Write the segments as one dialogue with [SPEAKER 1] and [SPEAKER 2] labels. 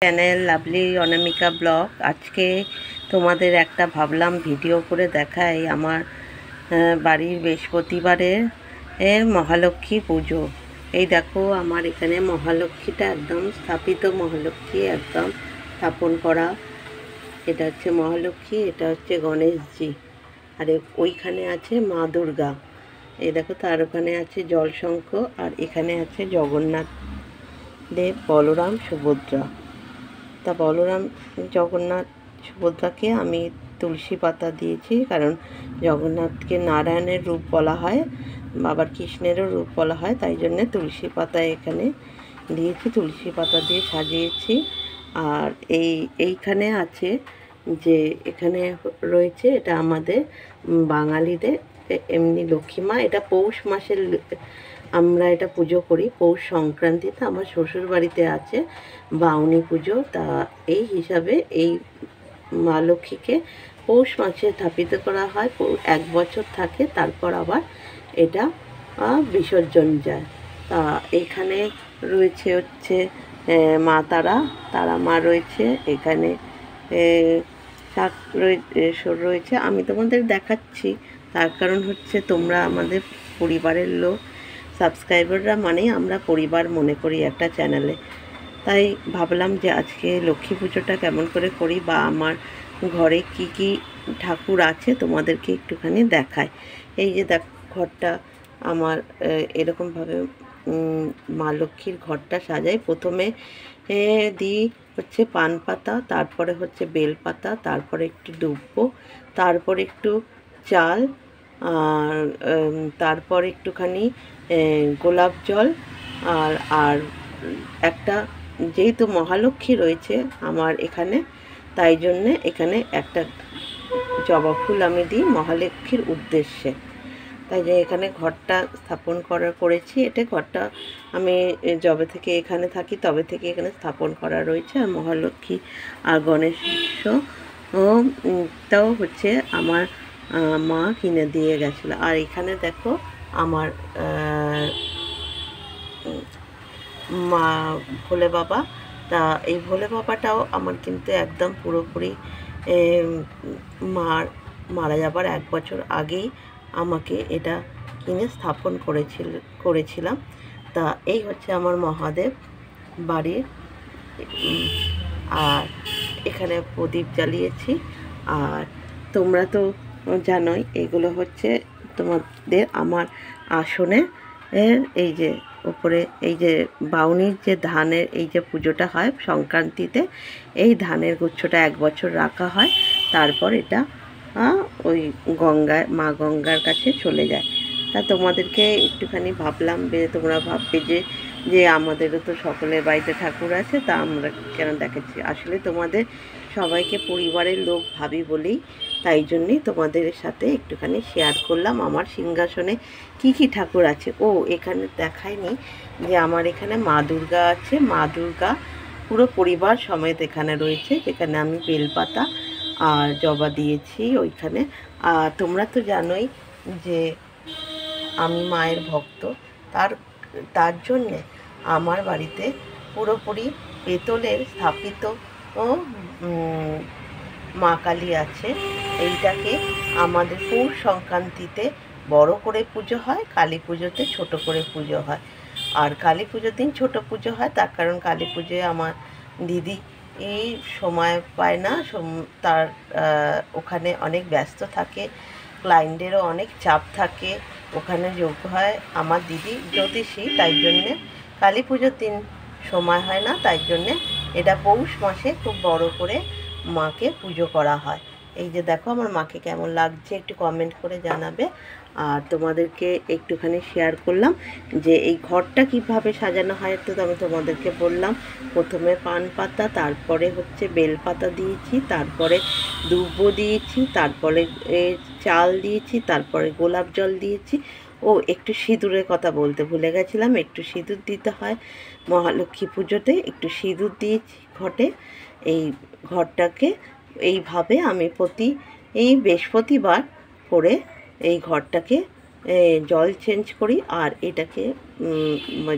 [SPEAKER 1] Channel lovely অনামিকা blog. আজকে তোমাদের একটা ভাবলাম ভিডিও করে দেখাই আমার বাড়ির বৃহস্পতিবারের মহালক্ষ্মী পুজো। এই দেখো আমার এখানে মহালক্ষ্মীটা একদম স্থাপিত, মহালক্ষ্মী একদম স্থাপন করা। এটা হচ্ছে মহালক্ষ্মী, এটা হচ্ছে গণেশজি, আর ওইখানে আছে মা দুর্গা। এই দেখো তার ওখানে আছে জলশঙ্খ, আর এখানে আছে জগন্নাথ দেব, বলরাম, সুভদ্রা। তা বলরাম, জগন্নাথ, সুভদ্রাকে আমি তুলসী পাতা দিয়েছি, কারণ জগন্নাথকে নারায়ণের রূপ বলা হয়, আবার কৃষ্ণেরও রূপ বলা হয়, তাই জন্যে তুলসী পাতা এখানে দিয়েছি, তুলসী পাতা দিয়ে সাজিয়েছি। আর এইখানে আছে যে এখানে রয়েছে, এটা আমাদের বাঙালিদের এমনি লক্ষ্মী মা। এটা পৌষ মাসের আমরা এটা পুজো করি, পৌষ সংক্রান্তিতে। আমার শ্বশুর বাড়িতে আছে বাউনি পুজো, তা এই হিসাবে এই মা লক্ষ্মীকে পৌষ মাসে স্থাপিত করা হয়। 1 বছর থাকে, তারপর আবার এটা বিসর্জন যায়। তা এখানে রয়েছে হচ্ছে মা তারা মা রয়েছে এখানে, শাক রয়েছে। আমি তোমাদের দেখাচ্ছি, তার কারণ হচ্ছে তোমরা আমাদের পরিবারের লোক, সাবস্ক্রাইবাররা মানেই আমরা পরিবার মনে করি একটা চ্যানেলে। তাই ভাবলাম যে আজকে লক্ষ্মী পুজোটা কেমন করে করি, বা আমার ঘরে কি কি ঠাকুর আছে তোমাদেরকে একটুখানি দেখায়। এই যে দেখ ঘরটা আমার এরকমভাবে মা লক্ষ্মীর ঘরটা সাজাই। প্রথমে দিই হচ্ছে পান পাতা, তারপরে হচ্ছে বেল পাতা, তারপরে একটু দুব্বো, তারপরে একটু চাল, আর তারপর একটুখানি গোলাপ জল, আর আর একটা, যেহেতু মহালক্ষ্মী রয়েছে আমার এখানে, তাই জন্যে এখানে একটা জবা ফুল আমি দিই মহালক্ষ্মীর উদ্দেশ্যে। তাই যে এখানে ঘরটা স্থাপন করেছি। এটা ঘরটা আমি যবে থেকে এখানে থাকি তবে থেকে এখানে স্থাপন করা রয়েছে। আর মহালক্ষ্মী আর গণেশ তাও হচ্ছে আমার মা কিনে দিয়ে গেছিলো। আর এখানে দেখো আমার মা ভোলে বাবা। তা এই ভোলে বাবাটাও আমার কিন্তু একদম পুরোপুরি মারা যাবার 1 বছর আগেই আমাকে এটা কিনে স্থাপন করেছিলাম। তা এই হচ্ছে আমার মহাদেব বাড়ির। আর এখানে প্রদীপ জ্বালিয়েছি। আর তোমরা তো জানোই এগুলো হচ্ছে তোমাদের আমার আসনে এই যে উপরে এই যে বাউনির যে ধানের এই যে পুজোটা হয় সংক্রান্তিতে, এই ধানের গুচ্ছটা 1 বছর রাখা হয়, তারপর এটা ওই গঙ্গায়, মা গঙ্গার কাছে চলে যায়। তা তোমাদেরকে একটুখানি ভাবলাম যে তোমরা ভাববে যে আমাদেরও তো সকলের বাড়িতে ঠাকুর আছে, তা আমরা কেন দেখাচ্ছি। আসলে তোমাদের সবাইকে পরিবারের লোক ভাবি বলেই, তাই জন্যেই তোমাদের সাথে একটুখানি শেয়ার করলাম আমার সিংহাসনে কি কি ঠাকুর আছে। ও এখানে দেখায়নি যে আমার এখানে মা দুর্গা আছে। মা দুর্গা পুরো পরিবার সমেত এখানে রয়েছে, যেখানে আমি বেলপাতা আর জবা দিয়েছি ওইখানে। আর তোমরা তো জানোই যে আমি মায়ের ভক্ত, তার জন্যে আমার বাড়িতে পুরোপুরি পেতলের স্থাপিত ও মা কালী আছে। এইটাকে আমাদের পৌষ সংক্রান্তিতে বড় করে পুজো হয়, কালী পুজোতে ছোট করে পুজো হয়। আর কালী পুজোর দিন ছোট পুজো হয়, তার কারণ কালী পুজোয় আমার দিদি এই সময় পায় না, তার ওখানে অনেক ব্যস্ত থাকে, ক্লায়েন্টেরও অনেক চাপ থাকে, ওখানে যোগ্য হয়। আমার দিদি জ্যোতিষী, তাই জন্যে কালী পুজোর দিন সময় হয় না, তাই জন্যে এটা পৌষ মাসে খুব বড় করে মাকে পুজো করা হয়। এই যে দেখো আমার মাকে কেমন লাগছে একটু কমেন্ট করে জানাবে। আর তোমাদেরকে একটুখানি শেয়ার করলাম যে এই ঘরটা কিভাবে সাজানো হয়, তো আমি তোমাদেরকে বললাম। প্রথমে পান পাতা, তারপরে হচ্ছে বেল পাতা দিয়েছি, তারপরে দুব্বো দিয়েছি, তারপরে চাল দিয়েছি, তারপরে গোলাপ জল দিয়েছি। ও একটু সিঁদুরের কথা বলতে ভুলে গেছিলাম, একটু সিঁদুর দিতে হয় মহালক্ষ্মী পুজোতে, একটু সিঁদুর দিয়েছি ঘটে। এই ঘরটাকে এইভাবে আমি এই বৃহস্পতিবার করে এই ঘরটাকে জল চেঞ্জ করি। আর এটাকে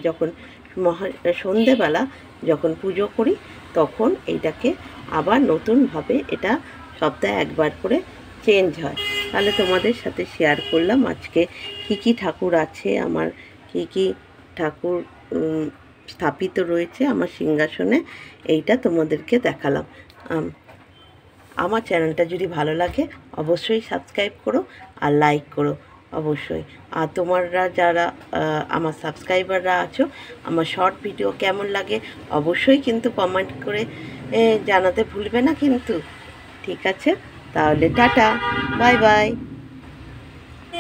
[SPEAKER 1] যখন সন্ধেবেলা যখন পুজো করি, তখন এইটাকে আবার নতুনভাবে এটা সপ্তাহে একবার করে চেঞ্জ হয়। তাহলে তোমাদের সাথে শেয়ার করলাম আজকে কী ঠাকুর আছে, আমার কী ঠাকুর স্থাপিত রয়েছে আমার সিংহাসনে, এইটা তোমাদেরকে দেখালাম। আমার চ্যানেলটা যদি ভালো লাগে অবশ্যই সাবস্ক্রাইব করো আর লাইক করো অবশ্যই। আর তোমরা যারা আমার সাবস্ক্রাইবাররা আছো, আমার শর্ট ভিডিও কেমন লাগে অবশ্যই কিন্তু কমেন্ট করে জানাতে ভুলবে না কিন্তু। ঠিক আছে, তাহলে টাটা, বাই বাই।